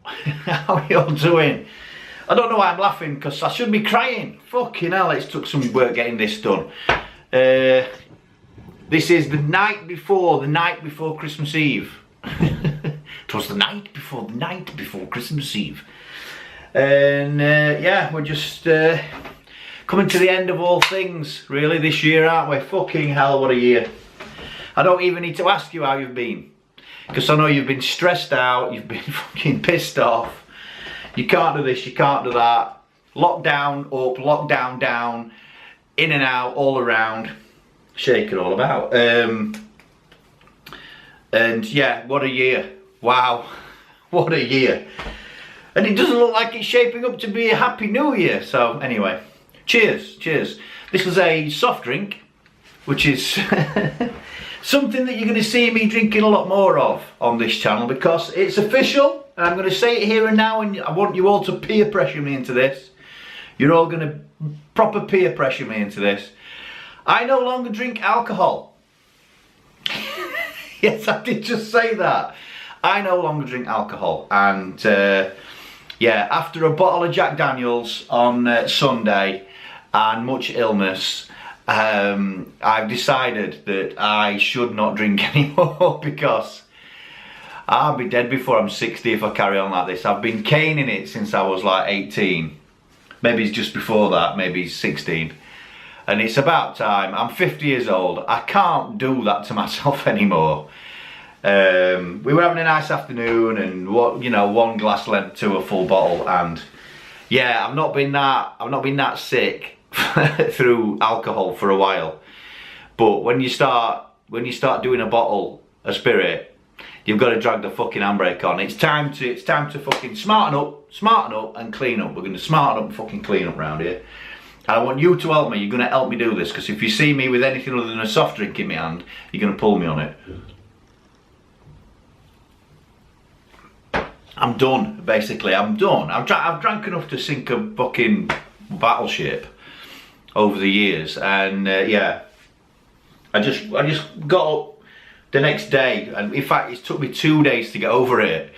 How are you all doing? I don't know why I'm laughing, because I should be crying. Fucking hell, it's took some work getting this done. This is the night before Christmas Eve. It was the night before Christmas Eve. And yeah, we're just coming to the end of all things, really, this year, aren't we? Fucking hell, what a year. I don't even need to ask you how you've been, because I know you've been stressed out, you've been fucking pissed off. You can't do this, you can't do that. Lockdown up, lockdown down, in and out, all around. Shake it all about. And yeah, what a year. Wow, what a year. And it doesn't look like it's shaping up to be a happy new year. So anyway, cheers, cheers. This is a soft drink, which is something that you're going to see me drinking a lot more of on this channel, because it's official. And I'm going to say it here and now, and I want you all to peer pressure me into this. You're all going to proper peer pressure me into this. I no longer drink alcohol. Yes, I did just say that. I no longer drink alcohol, and yeah, after a bottle of Jack Daniels on Sunday and much illness, I've decided that I should not drink anymore, because I'll be dead before I'm 60 if I carry on like this. I've been caning it since I was like 18. Maybe it's just before that, maybe 16. And it's about time. I'm 50 years old. I can't do that to myself anymore. We were having a nice afternoon, and one glass led to a full bottle, and yeah, I've not been that sick through alcohol for a while. But when you start doing a bottle of spirit, you've got to drag the fucking handbrake on. It's time to fucking smarten up and clean up. We're going to smarten up and fucking clean up around here. And I want you to help me. You're going to help me do this, because if you see me with anything other than a soft drink in my hand, you're going to pull me on it. I'm done, basically. I'm done. I've drank enough to sink a fucking battleship over the years, and yeah, I just got up the next day, and in fact, it took me 2 days to get over it.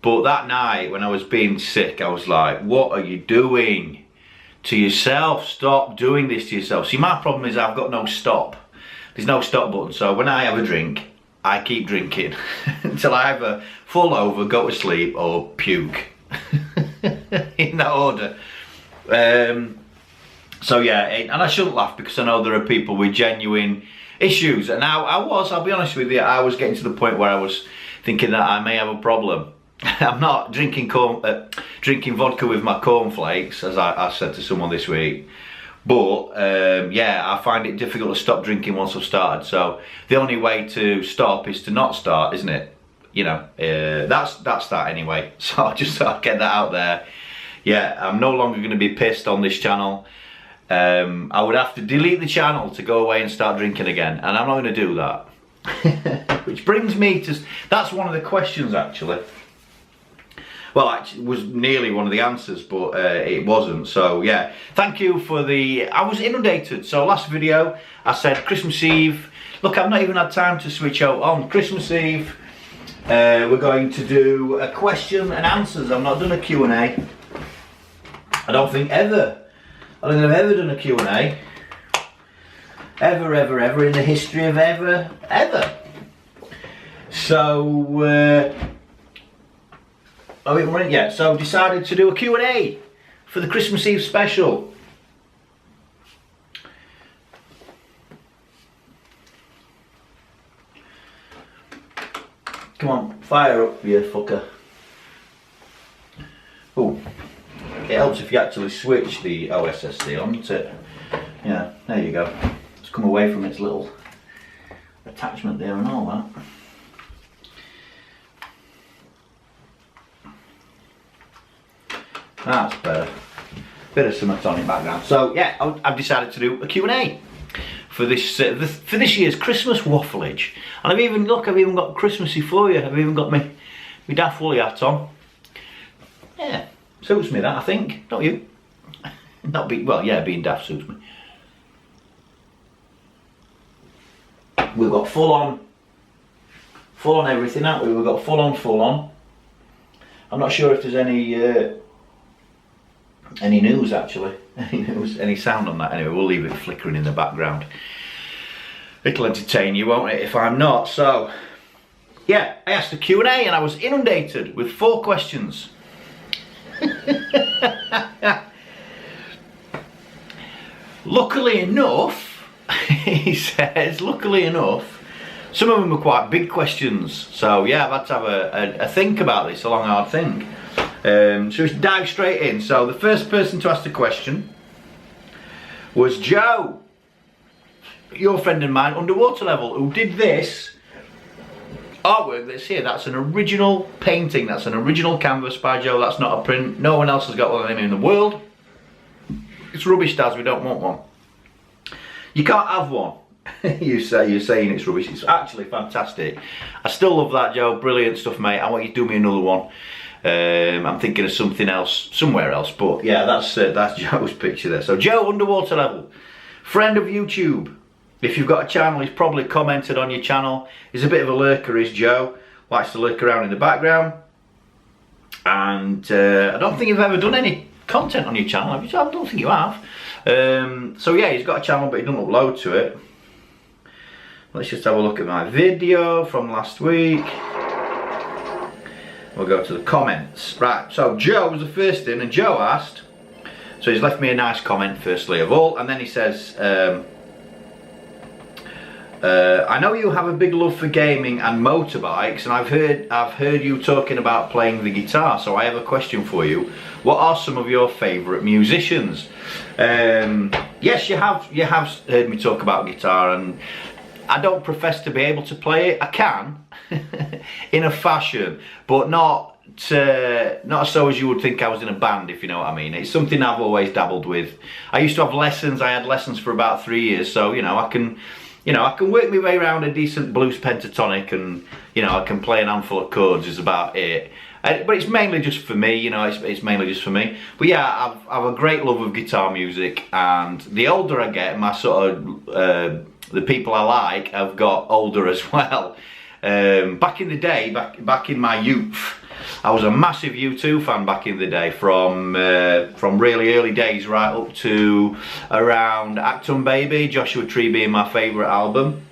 But that night, when I was being sick, I was like, "What are you doing to yourself? Stop doing this to yourself." See, my problem is I've got no stop. There's no stop button. So when I have a drink, I keep drinking until I either fall over, go to sleep, or puke. In that order. So yeah, and I shouldn't laugh, because I know there are people with genuine issues. And I'll be honest with you, I was getting to the point where I was thinking that I may have a problem. I'm not drinking vodka with my cornflakes, as I said to someone this week. But yeah, I find it difficult to stop drinking once I've started. So the only way to stop is to not start, isn't it? You know, that's that anyway. So I just thought I'd get that out there. Yeah, I'm no longer going to be pissed on this channel. I would have to delete the channel to go away and start drinking again, and I'm not going to do that. Which brings me to, that's one of the questions actually. Well, actually, it was nearly one of the answers, but it wasn't. So yeah, thank you for I was inundated. So last video, I said Christmas Eve. Look, I've not even had time to switch out on Christmas Eve. We're going to do a question and answers. I've not done a Q&A. I don't think I've ever done a Q&A. Ever in the history of ever. So, so decided to do a Q&A for the Christmas Eve special. Come on, fire up, you fucker. Oh, it helps if you actually switch the OSSD on, doesn't it? Yeah, there you go. It's come away from its little attachment there and all that. That's better. Bit of Sumatonic background. So yeah, I've decided to do a Q&A for this year's Christmas waffleage. And I've even got Christmassy for you. I've even got my Daft Woolly hat on. Yeah, suits me that, I think. Don't you? Being daft suits me. We've got full on everything, haven't we? We've got full on. I'm not sure if there's any news actually, any sound on that. Anyway, we'll leave it flickering in the background. It'll entertain you, won't it, if I'm not? So, yeah, I asked a Q&A and I was inundated with 4 questions. Luckily enough, he says, luckily enough, some of them were quite big questions. So yeah, I've had to have a think about this, a long hard think. So let's dive straight in. So the first person to ask the question was Joe, your friend and mine, Underwater Level, who did this artwork that's here. That's an original painting, that's an original canvas by Joe, that's not a print. No one else has got one of them in the world. It's rubbish, Daz, we don't want one. You can't have one. You're saying it's rubbish. It's actually fantastic. I still love that, Joe. Brilliant stuff, mate. I want you to do me another one. I'm thinking of something else, somewhere else, but yeah, that's Joe's picture there. So Joe, Underwater Level, friend of YouTube. If you've got a channel, he's probably commented on your channel. He's a bit of a lurker, is Joe. Likes to lurk around in the background. And I don't think you've ever done any content on your channel, have you? I don't think you have. So yeah, he's got a channel, but he doesn't upload to it. Let's just have a look at my video from last week. We'll go to the comments. Right, so Joe was the first in, and Joe asked, so he's left me a nice comment firstly of all, and then he says, I know you have a big love for gaming and motorbikes, and I've heard you talking about playing the guitar, so I have a question for you. What are some of your favourite musicians? Yes, you have heard me talk about guitar, and I don't profess to be able to play it. I can, in a fashion, but not so as you would think I was in a band, if you know what I mean. It's something I've always dabbled with. I used to have lessons. I had lessons for about 3 years, so you know I can work my way around a decent blues pentatonic, and you know I can play an handful of chords is about it. But it's mainly just for me, you know, it's mainly just for me. But yeah, I've a great love of guitar music, and the older I get, my sort of the people I like have got older as well. Back in the day, back in my youth, I was a massive U2 fan back in the day, from really early days right up to around Acton Baby, Joshua Tree being my favourite album.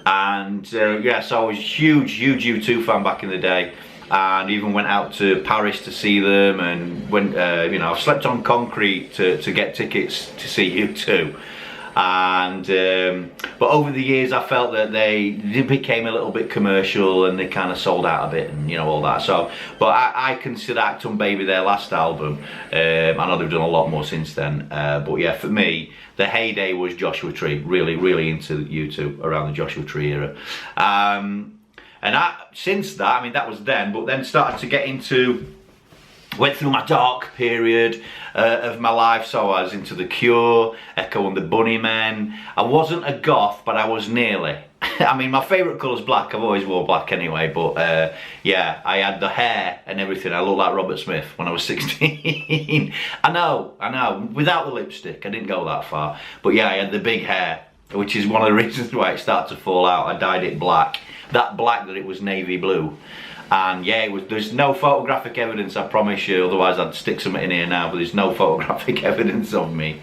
And yeah, so I was a huge U2 fan back in the day, and even went out to Paris to see them, and went, you know, I've slept on concrete to get tickets to see U2. And but over the years I felt that they became a little bit commercial, and they kind of sold out a bit, and you know, all that. So but I consider Acton Baby their last album. I know they've done a lot more since then, but yeah, for me the heyday was Joshua Tree. Really into U2 around the Joshua Tree era. And since that, I mean, that was then, but then started to get into, went through my dark period of my life. So I was into The Cure, Echo and the Bunnymen. I wasn't a goth, but I was nearly. I mean, my favourite colour's black. I've always wore black anyway, but yeah, I had the hair and everything. I looked like Robert Smith when I was 16. I know, without the lipstick, I didn't go that far. But yeah, I had the big hair, which is one of the reasons why it started to fall out. I dyed it black. That black that it was navy blue. And yeah, there's no photographic evidence, I promise you, otherwise I'd stick something in here now, but there's no photographic evidence of me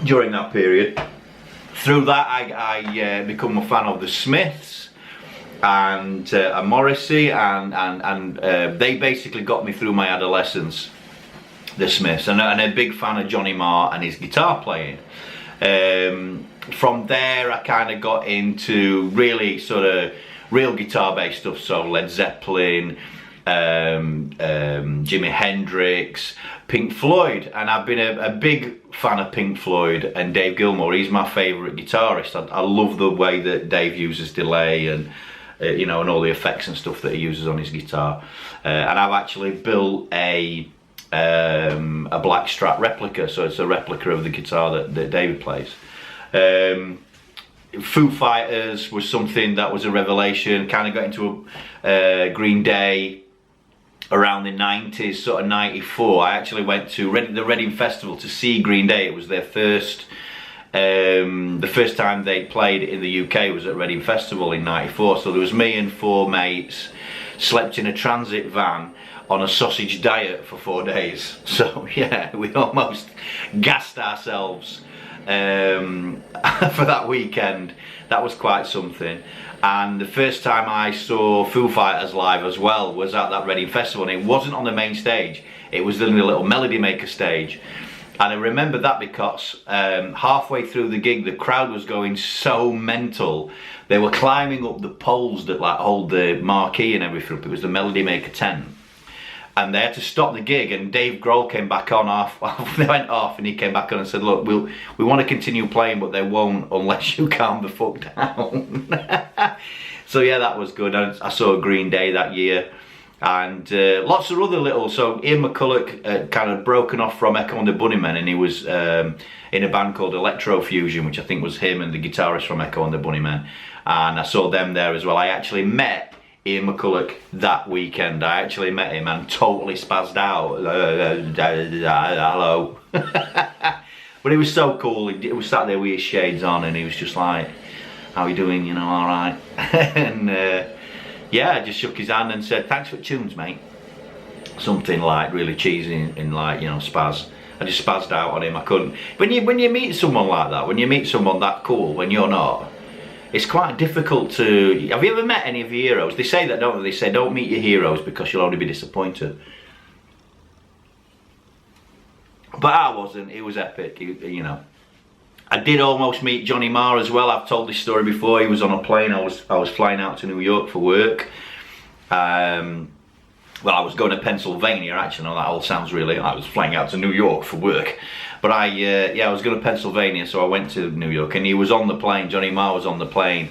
during that period. Through that, I become a fan of the Smiths and Morrissey, and they basically got me through my adolescence, the Smiths, and a big fan of Johnny Marr and his guitar playing. From there I kind of got into really sort of real guitar based stuff, so Led Zeppelin, Jimi Hendrix, Pink Floyd, and I've been a big fan of Pink Floyd and Dave Gilmour. He's my favourite guitarist. I love the way that Dave uses delay and you know, and all the effects and stuff that he uses on his guitar. And I've actually built a black Strat replica, so it's a replica of the guitar that David plays. Foo Fighters was something that was a revelation. Kind of got into Green Day around the 90s, sort of 94. I actually went to the Reading Festival to see Green Day. It was their first The first time they played in the UK was at Reading Festival in '94. So there was me and 4 mates, slept in a transit van on a sausage diet for 4 days. So yeah, we almost gassed ourselves for that weekend. That was quite something. And the first time I saw Foo Fighters live as well was at that Reading Festival, and it wasn't on the main stage, it was in the little Melody Maker stage. And I remember that because halfway through the gig the crowd was going so mental. They were climbing up the poles that like hold the marquee and everything. It was the Melody Maker tent. And they had to stop the gig, and Dave Grohl came back on they went off, and he came back on and said, look, we want to continue playing, but they won't unless you calm the fuck down. So yeah, that was good. I saw Green Day that year, and lots of other little, so Ian McCulloch kind of broken off from Echo and the Bunnymen, and he was in a band called Electrofusion, which I think was him and the guitarist from Echo and the Bunnymen, and I saw them there as well. I actually met Ian McCulloch that weekend. I actually met him and totally spazzed out. Hello. But he was so cool. He was sat there with his shades on, and he was just like, how are you doing, you know, all right? And yeah, I just shook his hand and said, thanks for the tunes, mate. Something like really cheesy and like, you know, spaz. I just spazzed out on him. I couldn't. When you meet someone like that, when you meet someone that cool, when you're not, it's quite difficult to... Have you ever met any of your heroes? They say that, don't they? They say don't meet your heroes because you'll only be disappointed. But I wasn't. It was epic, you know. I did almost meet Johnny Marr as well. I've told this story before. He was on a plane. I was flying out to New York for work. Well, I was going to Pennsylvania, actually. No, that all sounds really... I was flying out to New York for work. But I was going to Pennsylvania, so I went to New York, and he was on the plane. Johnny Marr was on the plane,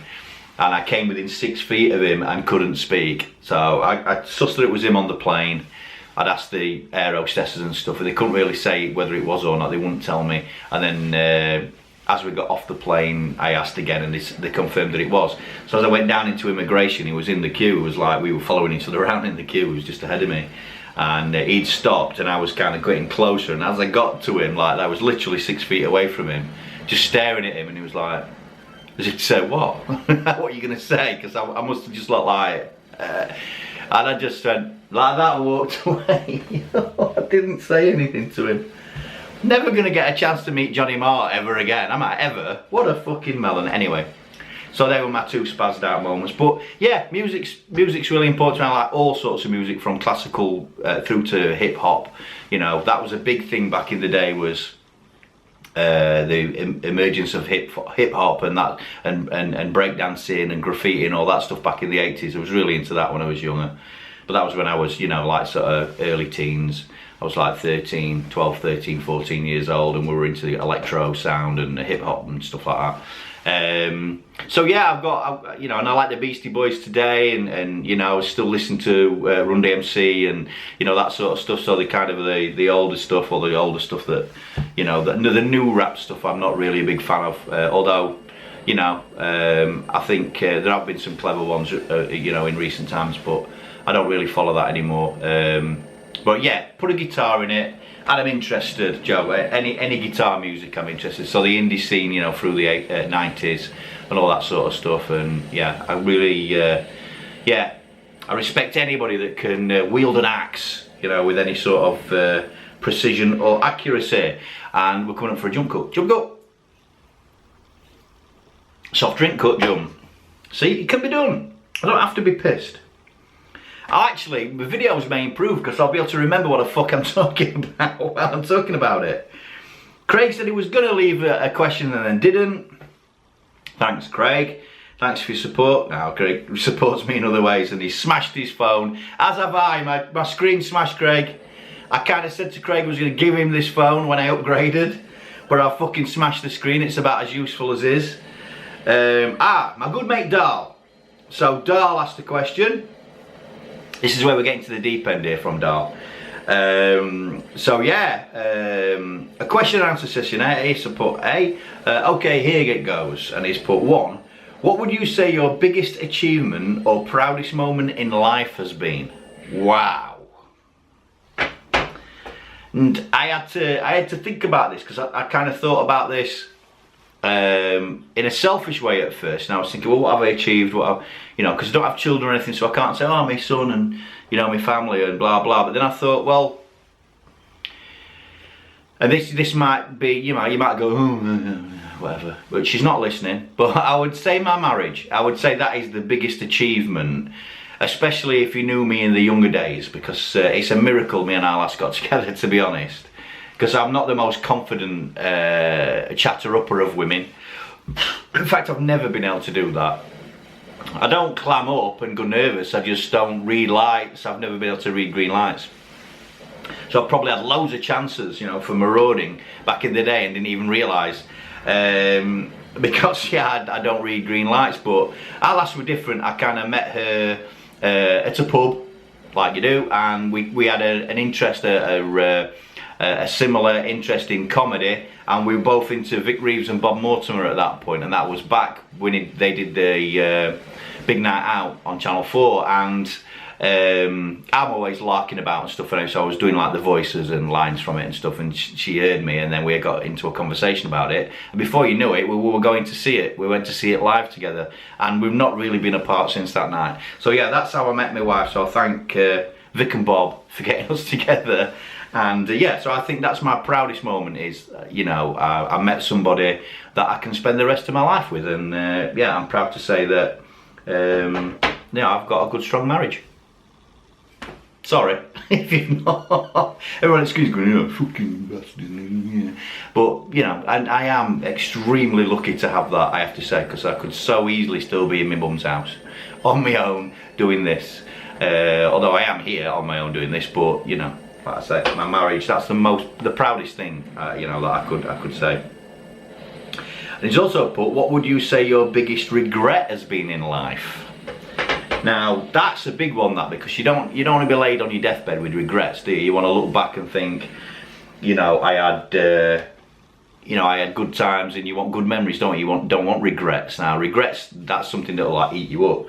and I came within 6 feet of him and couldn't speak. So I sussed that it was him on the plane. I'd asked the air hostesses and stuff, and they couldn't really say whether it was or not. They wouldn't tell me. And then as we got off the plane, I asked again, and they confirmed that it was. So as I went down into immigration, he was in the queue. It was like we were following each other around in the queue. He was just ahead of me. And he'd stopped, and I was kind of getting closer, and as I got to him, like I was literally 6 feet away from him, just staring at him, and he was like, as if to say, what? What are you going to say? Because I must have just looked like, and I just went like that and walked away. I didn't say anything to him. Never going to get a chance to meet Johnny Marr ever again, am I? Ever? What a fucking melon. Anyway. So they were my 2 spazzed out moments. But yeah, music's really important. I like all sorts of music, from classical through to hip hop. You know, that was a big thing back in the day, was the emergence of hip hop and that and breakdancing and graffiti and all that stuff back in the 80s. I was really into that when I was younger. But that was when I was, you know, like sort of early teens. I was like 12, 13, 14 years old, and we were into the electro sound and hip hop and stuff like that. So yeah, I've you know, and I like the Beastie Boys today, and you know, I still listen to Run DMC and you know, that sort of stuff. So the kind of the older stuff, or the older stuff that, you know, the new rap stuff I'm not really a big fan of, although, you know, I think there have been some clever ones, you know, in recent times, but I don't really follow that anymore. But yeah, put a guitar in it, and I'm interested, Joe. Any guitar music, I'm interested. So the indie scene, you know, through the 90s and all that sort of stuff. And yeah, I really, yeah, I respect anybody that can wield an axe, you know, with any sort of precision or accuracy. And we're coming up for a jump cut. Jump cut. Soft drink cut, jump. See, it can be done. I don't have to be pissed. Actually, the videos may improve because I'll be able to remember what the fuck I'm talking about while I'm talking about it. Craig said he was going to leave a question and then didn't. Thanks, Craig. Thanks for your support. Now, Craig supports me in other ways, and he smashed his phone. As have I. My screen smashed, Craig. I kind of said to Craig I was going to give him this phone when I upgraded, but I fucking smashed the screen. It's about as useful as his. My good mate Darl. So Darl asked a question. This is where we're getting to the deep end here from Darl. So yeah, a question and answer session. He's put A. Okay, here it goes. And he's put 1. What would you say your biggest achievement or proudest moment in life has been? Wow. And I had to think about this, because I kind of thought about this in a selfish way at first. And I was thinking, well, what have I achieved? Because I don't have children or anything, so I can't say, oh, my son and, my family and blah, blah. But then I thought, well, and this might be, you might go, whatever. But she's not listening. But I would say my marriage, I would say that is the biggest achievement, especially if you knew me in the younger days, because it's a miracle me and our lass got together, to be honest. Because I'm not the most confident chatter-upper of women. In fact, I've never been able to do that. I don't clam up and go nervous, I just don't read lights. I've never been able to read green lights. So I've probably had loads of chances, for marauding back in the day and didn't even realise. Because, I don't read green lights. But our lass were different. I kind of met her at a pub, like you do, and we had an interest, a similar interest in comedy, and we were both into Vic Reeves and Bob Mortimer at that point, and that was back when they did the Big Night Out on Channel 4, and I'm always larking about and stuff, and so I was doing like the voices and lines from it and stuff, and she heard me, and then we got into a conversation about it, and before you knew it, we were going to see it. We went to see it live together, and we've not really been apart since that night. So yeah, that's how I met my wife, so I thank Vic and Bob for getting us together. And yeah, so I think that's my proudest moment is, I met somebody that I can spend the rest of my life with. And yeah, I'm proud to say that, I've got a good, strong marriage. Sorry, if you've not. Everyone excuse me, fucking bastard. But, and I am extremely lucky to have that, I have to say, because I could so easily still be in my mum's house, on my own, doing this. Although I am here on my own doing this, but, like I say, my marriage, that's the proudest thing, that I could say. And he's also put, what would you say your biggest regret has been in life? Now, that's a big one, that, because you don't want to be laid on your deathbed with regrets, do you? You want to look back and think, I had good times, and you want good memories, don't you? You don't want regrets. Now, regrets, that's something that'll like eat you up.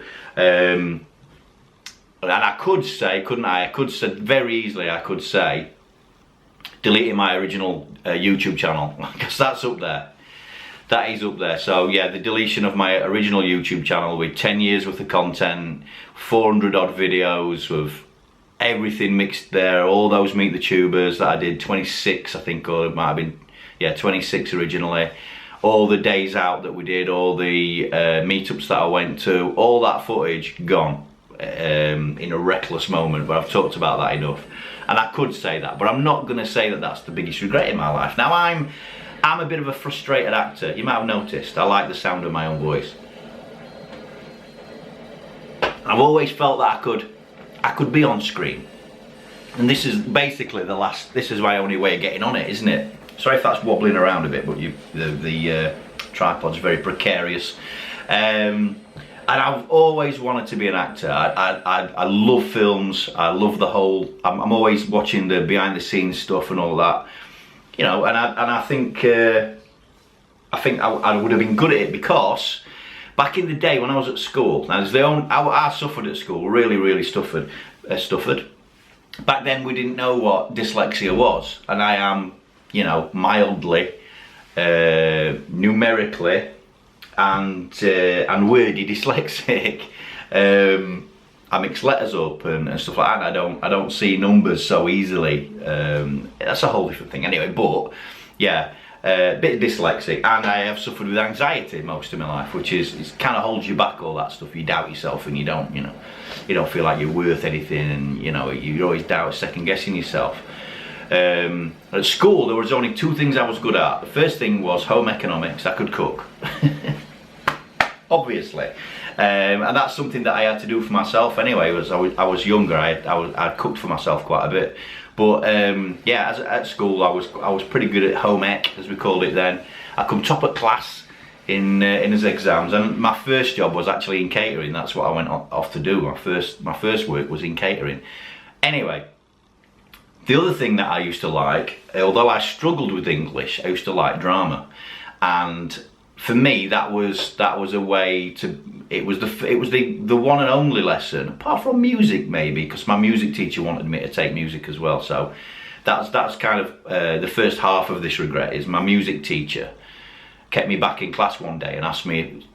And I could say, couldn't I? I could say very easily, I could say, deleting my original YouTube channel, because that's up there. That is up there. So yeah, the deletion of my original YouTube channel with 10 years worth of content, 400 odd videos of everything mixed there, all those Meet the Tubers that I did, 26 I think, or it might have been, 26 originally. All the days out that we did, all the meetups that I went to, all that footage gone. In a reckless moment, but I've talked about that enough, and I could say that, but I'm not going to say that that's the biggest regret in my life. Now, I'm a bit of a frustrated actor. You might have noticed I like the sound of my own voice. I've always felt that I could be on screen, and this is basically this is my only way of getting on it, isn't it? Sorry if that's wobbling around a bit, but the tripod's very precarious. And I've always wanted to be an actor. I love films. I love the whole. I'm always watching the behind the scenes stuff and all that, And I think I would have been good at it, because back in the day when I was at school, now I suffered at school, really suffered. Back then we didn't know what dyslexia was, and I am, mildly, numerically, and wordy dyslexic. I mix letters up and stuff like that. I don't see numbers so easily. That's a whole different thing anyway. But yeah, a bit dyslexic, and I have suffered with anxiety most of my life, which is kind of holds you back. All that stuff. You doubt yourself, and you don't feel like you're worth anything, and you always doubt, second guessing yourself. At school there was only two things I was good at. The first thing was home economics. I could cook. Obviously, and that's something that I had to do for myself anyway. I was younger, I cooked for myself quite a bit, but yeah, at school I was pretty good at home ec, as we called it then. I come top at class in his exams, and my first job was actually in catering. That's what I went off to do. My first work was in catering. Anyway, the other thing that I used to like, although I struggled with English, I used to like drama, and for me that was a way to. It was the one and only lesson, apart from music maybe, because my music teacher wanted me to take music as well. So that's kind of the first half of this regret is my music teacher. kept me back in class one day and asked me,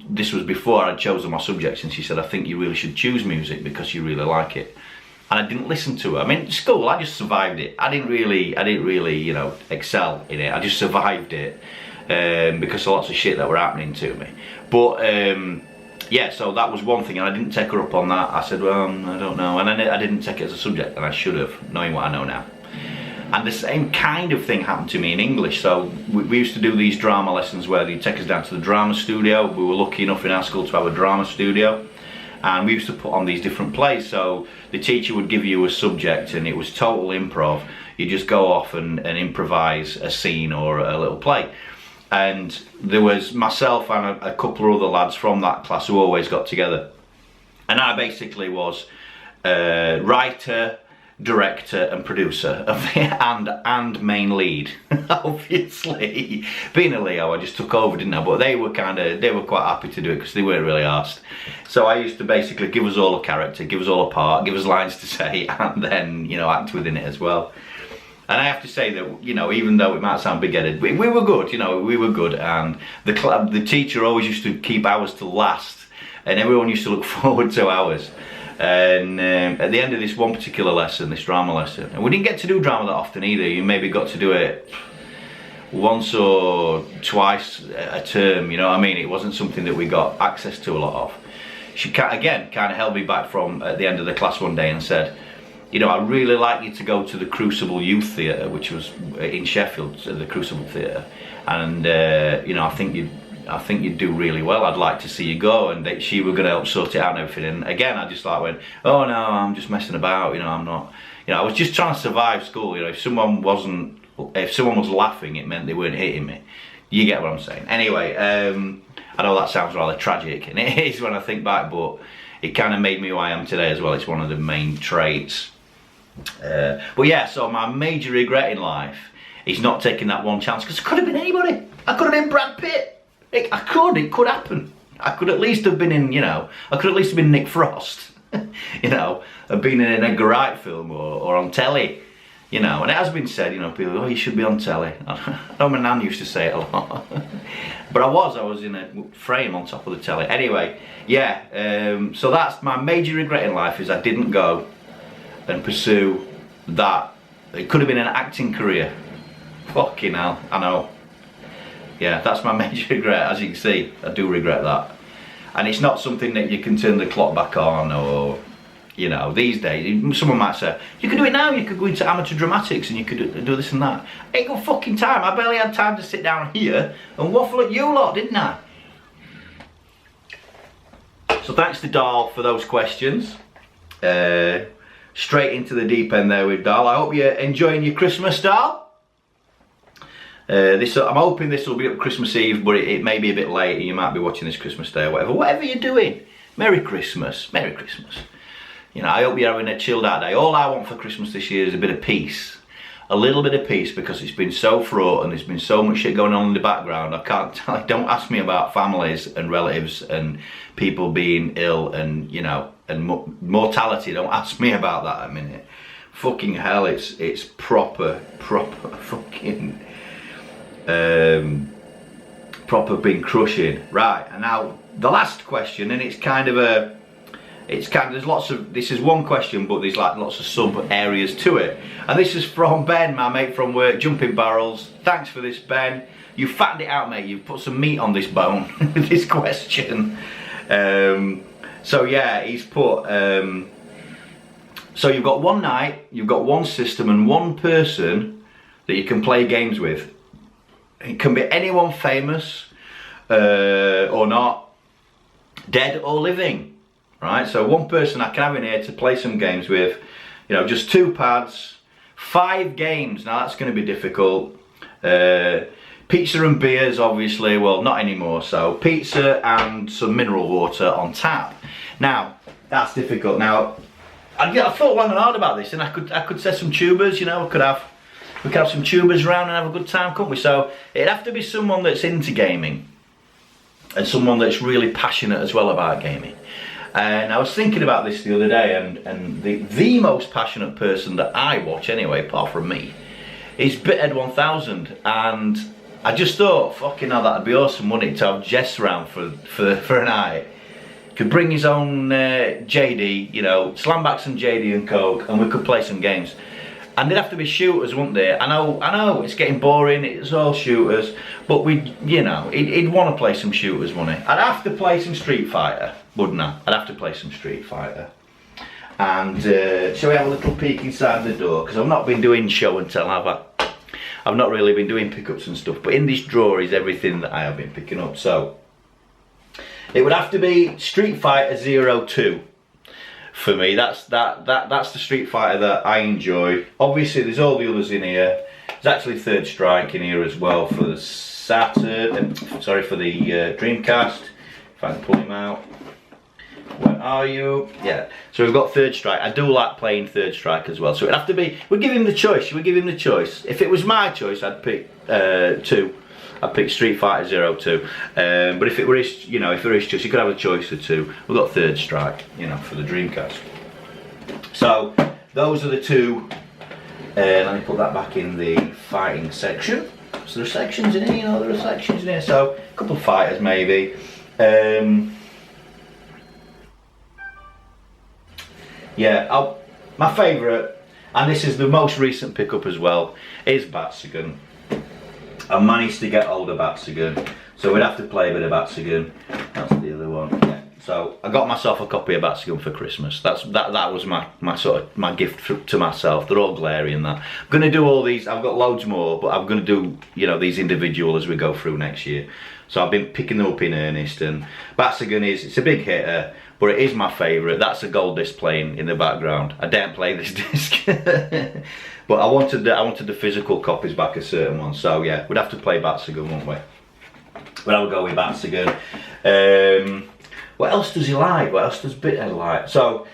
this was before I'd chosen my subjects, and she said, I think you really should choose music because you really like it. And I didn't listen to her. I mean, school, I just survived it. I didn't really, you know, excel in it. I just survived it because of lots of shit that were happening to me. But yeah, so that was one thing, and I didn't take her up on that. I said, well, I don't know, and I didn't take it as a subject, and I should have, knowing what I know now. And the same kind of thing happened to me in English. So we used to do these drama lessons where they'd take us down to the drama studio. We were lucky enough in our school to have a drama studio, and we used to put on these different plays. So the teacher would give you a subject, and it was total improv. You just go off and improvise a scene or a little play. And there was myself and a couple of other lads from that class who always got together. And I basically was writer, director and producer and main lead. Obviously, being a Leo, I just took over, didn't I? But they were quite happy to do it because they weren't really asked. So I used to basically give us all a character, give us all a part, give us lines to say, and then, you know, act within it as well. And I have to say that, you know, even though it might sound big-headed, we were good, you know, we were good. And the teacher always used to keep ours to last, and everyone used to look forward to ours. And at the end of this one particular lesson, this drama lesson, and we didn't get to do drama that often either. You maybe got to do it once or twice a term, you know what I mean? It wasn't something that we got access to a lot of. She, again, kind of held me back from at the end of the class one day and said, you know, I'd really like you to go to the Crucible Youth Theatre, which was in Sheffield, the Crucible Theatre, and you know, I think you'd do really well. I'd like to see you go. And she were going to help sort it out and everything. And again, I just like went, oh no, I'm just messing about. You know, I'm not. You know, I was just trying to survive school. You know, if someone was laughing, it meant they weren't hitting me. You get what I'm saying. Anyway, I know that sounds rather tragic, and it is when I think back, but it kind of made me who I am today as well. It's one of the main traits. But yeah, so my major regret in life is not taking that one chance, because it could have been anybody. I could have been Brad Pitt. It could happen. I could at least have been in, you know, I could at least have been Nick Frost, you know, have been in an Edgar Wright film or on telly, you know. And it has been said, you know, people, oh, you should be on telly. I know my nan used to say it a lot. But I was in a frame on top of the telly. Anyway, yeah, so that's my major regret in life, is I didn't go and pursue that. It could have been an acting career. Fucking hell, I know. Yeah, that's my major regret. As you can see, I do regret that. And it's not something that you can turn the clock back on, or, you know, these days, someone might say, you could do it now, you could go into amateur dramatics and you could do this and that. Ain't got fucking time. I barely had time to sit down here and waffle at you lot, didn't I? So thanks to Dahl for those questions. Straight into the deep end there with Dahl. I hope you're enjoying your Christmas, Dahl. I'm hoping this will be up Christmas Eve, but it may be a bit late. You might be watching this Christmas Day or whatever. Whatever you're doing, Merry Christmas. Merry Christmas. You know, I hope you're having a chilled out day. All I want for Christmas this year is a bit of peace. A little bit of peace, because it's been so fraught and there's been so much shit going on in the background. I can't tell. Don't ask me about families and relatives and people being ill and, you know, and mortality. Don't ask me about that a minute. Fucking hell, it's proper fucking proper been crushing. Right, and now the last question, and there's lots of, this is one question, but there's like lots of sub areas to it. And this is from Ben, my mate from work, Jumping Barrels. Thanks for this, Ben. You fattened it out, mate. You've put some meat on this bone with this question. So yeah, he's put, so you've got one night, you've got one system and one person that you can play games with. It can be anyone famous or not, dead or living, right? So one person I can have in here to play some games with, you know, just 2 pads, 5 games. Now that's going to be difficult. Pizza and beers, obviously, well, not anymore. So pizza and some mineral water on tap. Now that's difficult. Now I thought long and hard about this, and I could say some tubers, you know, we could have some tubers around and have a good time, couldn't we? So it'd have to be someone that's into gaming and someone that's really passionate as well about gaming. And I was thinking about this the other day, and the most passionate person that I watch anyway, apart from me, is Bithead 1000. And I just thought, fucking hell, that'd be awesome, wouldn't it, to have Jess around for a night. Could bring his own JD, you know, slam back some JD and Coke, and we could play some games. And they'd have to be shooters, wouldn't they? I know, it's getting boring, it's all shooters, but you know, he'd want to play some shooters, wouldn't he? I'd have to play some Street Fighter, wouldn't I? I'd have to play some Street Fighter. And shall we have a little peek inside the door? Because I've not been doing show and tell, have I? I've not really been doing pickups and stuff, but in this drawer is everything that I have been picking up. So it would have to be Street Fighter 02 for me. That's the Street Fighter that I enjoy. Obviously there's all the others in here. There's actually Third Strike in here as well for the Saturn, sorry, for the Dreamcast, if I can pull him out. Where are you? Yeah, so we've got Third Strike. I do like playing Third Strike as well, so it'd have to be, we'd give him the choice. We'd give him the choice. If it was my choice, I'd pick 2. I'd pick Street Fighter 02. But if it were his, you know, if it were his choice, you could have a choice of 2. We've got Third Strike, you know, for the Dreamcast. So those are the 2. Let me put that back in the fighting section. So there are sections in here, you know, there are sections in here. So a couple of fighters maybe. Yeah, my favourite, and this is the most recent pickup as well, is Batsugun. I managed to get hold of Batsugun, so we'd have to play a bit of Batsugun. That's the other one. Yeah. So I got myself a copy of Batsugun for Christmas. That was my gift to myself. They're all glary and that. I'm gonna do all these. I've got loads more, but I'm gonna do, you know, these individual as we go through next year. So I've been picking them up in earnest, and Batsugun it's a big hitter, but it is my favourite. That's a gold disc playing in the background. I didn't play this disc, but I wanted the physical copies back of certain ones. So yeah, we'd have to play Batsugun, wouldn't we? But I would go with Batsugun. What else does he like? What else does Bithead like? So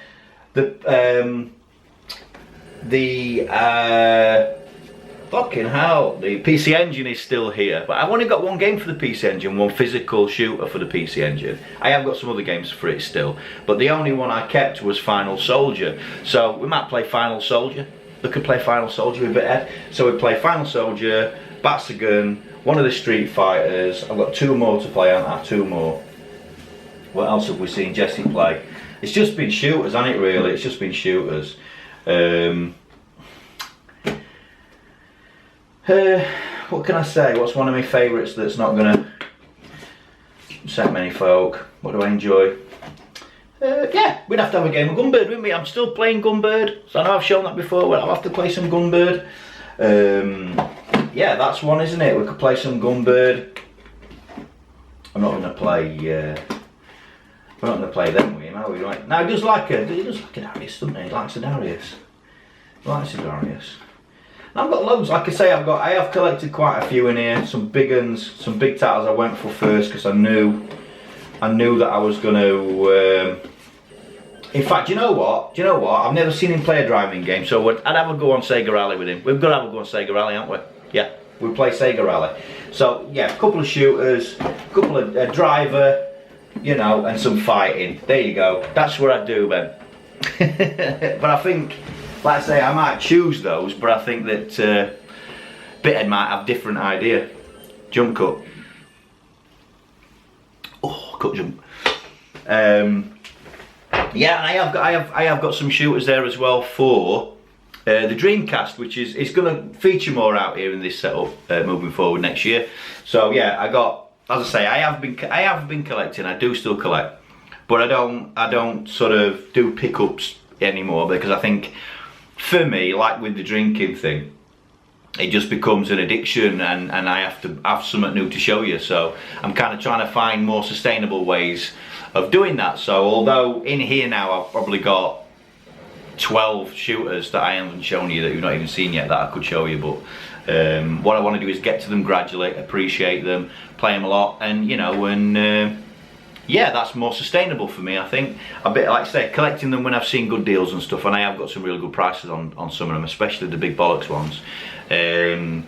fucking hell, the PC Engine is still here, but I've only got one game for the PC Engine, one physical shooter for the PC Engine. I have got some other games for it still, but the only one I kept was Final Soldier. So we might play Final Soldier. We could play Final Soldier with Bithead. So we play Final Soldier, Batsugun, one of the Street Fighters. I've got 2 more to play, haven't I? 2 more. What else have we seen Jesse play? It's just been shooters, hasn't it, really? It's just been shooters. What can I say? What's one of my favourites that's not going to upset many folk? What do I enjoy? Yeah, we'd have to have a game of Gunbird, wouldn't we? I'm still playing Gunbird, so I know I've shown that before, but I'll have to play some Gunbird. Yeah, that's one, isn't it? We could play some Gunbird. I'm not going to play... we're not going to play them with him, are we? Right? No, he does like a Darius, doesn't he? He likes a Darius. He likes a Darius. I've got loads, like I say, I have collected quite a few in here, some big uns, some big titles I went for first because I knew that I was going to, in fact, you know what, I've never seen him play a driving game, so I'd have a go on Sega Rally with him. We've got to have a go on Sega Rally, haven't we? Yeah, we play Sega Rally. So yeah, a couple of shooters, a couple of driver, you know, and some fighting. There you go, that's what I do, Ben. But I think, like I say, I might choose those, but I think that Bithead might have different idea. Jump cut. Oh, cut jump. Yeah, I have got some shooters there as well for the Dreamcast, which is going to feature more out here in this setup moving forward next year. So yeah, I got, as I say, I have been collecting. I do still collect, but I don't sort of do pickups anymore because I think, for me, like with the drinking thing, it just becomes an addiction, and I have to have something new to show you. So I'm kind of trying to find more sustainable ways of doing that. So although in here now I've probably got 12 shooters that I haven't shown you, that you've not even seen yet, that I could show you, but what I want to do is get to them gradually, appreciate them, play them a lot, and you know, and yeah, that's more sustainable for me, I think. A bit, like I say, collecting them when I've seen good deals and stuff, and I have got some really good prices on some of them, especially the big bollocks ones. And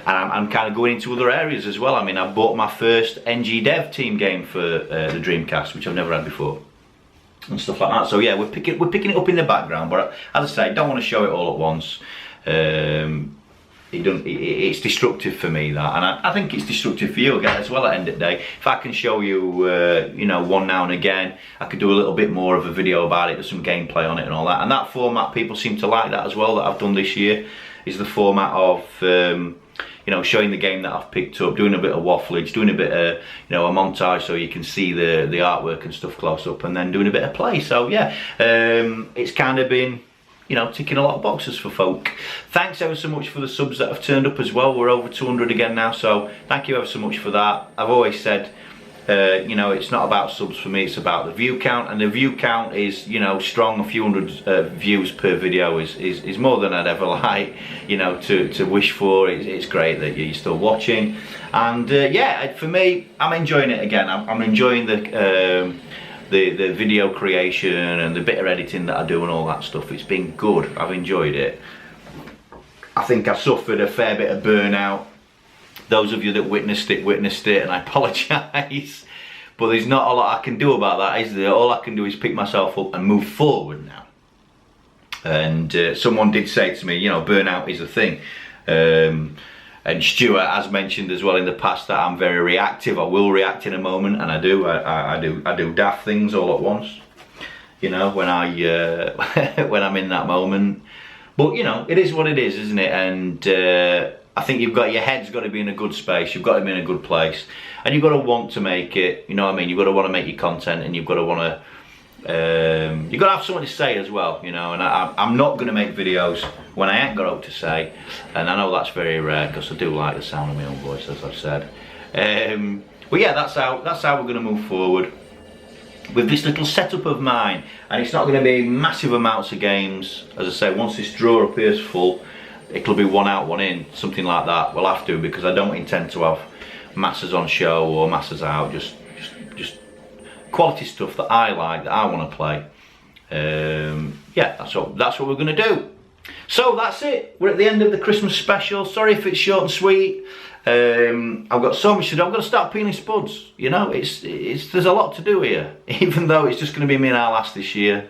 I'm kind of going into other areas as well. I mean, I bought my first NG Dev team game for the Dreamcast, which I've never had before, and stuff like that. So yeah, we're picking it up in the background, but as I say, I don't want to show it all at once. it's destructive for me, that, and I think it's destructive for you again as well at the end of the day. If I can show you, you know, one now and again, I could do a little bit more of a video about it, there's some gameplay on it and all that, and that format, people seem to like that as well, that I've done this year, is the format of, you know, showing the game that I've picked up, doing a bit of wafflage, doing a bit of, you know, a montage so you can see the artwork and stuff close up, and then doing a bit of play. So yeah, it's kind of been, you know, ticking a lot of boxes for folk. Thanks ever so much for the subs that have turned up as well. We're over 200 again now, so thank you ever so much for that. I've always said, you know, it's not about subs for me, it's about the view count, and the view count is, you know, strong. A few hundred views per video is more than I'd ever like, you know, to wish for. It's great that you're still watching, and yeah, for me, I'm enjoying it again. I'm enjoying the video creation and the bit of editing that I do and all that stuff. It's been good, I've enjoyed it. I think I've suffered a fair bit of burnout. Those of you that witnessed it, and I apologise. But there's not a lot I can do about that, is there? All I can do is pick myself up and move forward now. And someone did say to me, you know, burnout is a thing. And Stuart has mentioned as well in the past that I'm very reactive. I will react in a moment, and I do. I do daft things all at once. You know, when when I'm in that moment. But you know, it is what it is, isn't it? And I think your head's got to be in a good space. You've got to be in a good place, and you've got to want to make it. You know what I mean? You've got to want to make your content, and you've got to want to. You've got to have something to say as well, you know. And I'm not going to make videos when I ain't got out to say, and I know that's very rare because I do like the sound of my own voice, as I've said. But yeah, that's how we're going to move forward with this little setup of mine, and it's not going to be massive amounts of games. As I say, once this drawer appears full, it'll be one out, one in, something like that. We'll have to, because I don't intend to have masses on show or masses out. Just quality stuff that I like, that I want to play. Yeah, that's what we're going to do. So that's it. We're at the end of the Christmas special. Sorry if it's short and sweet. I've got so much to do. I'm going to start peeling spuds. You know, there's a lot to do here. Even though it's just going to be me and our last this year.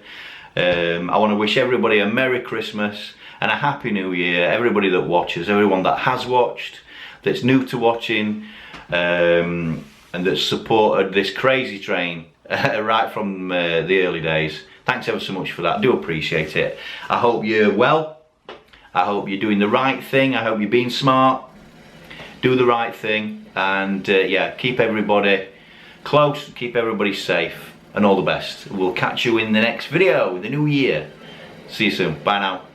I want to wish everybody a Merry Christmas and a Happy New Year. Everybody that watches, everyone that has watched, that's new to watching, and that's supported this crazy train right from the early days. Thanks ever so much for that. I do appreciate it. I hope you're well. I hope you're doing the right thing. I hope you're being smart. Do the right thing, and yeah, keep everybody close, keep everybody safe, and all the best. We'll catch you in the next video, in the new year. See you soon. Bye now.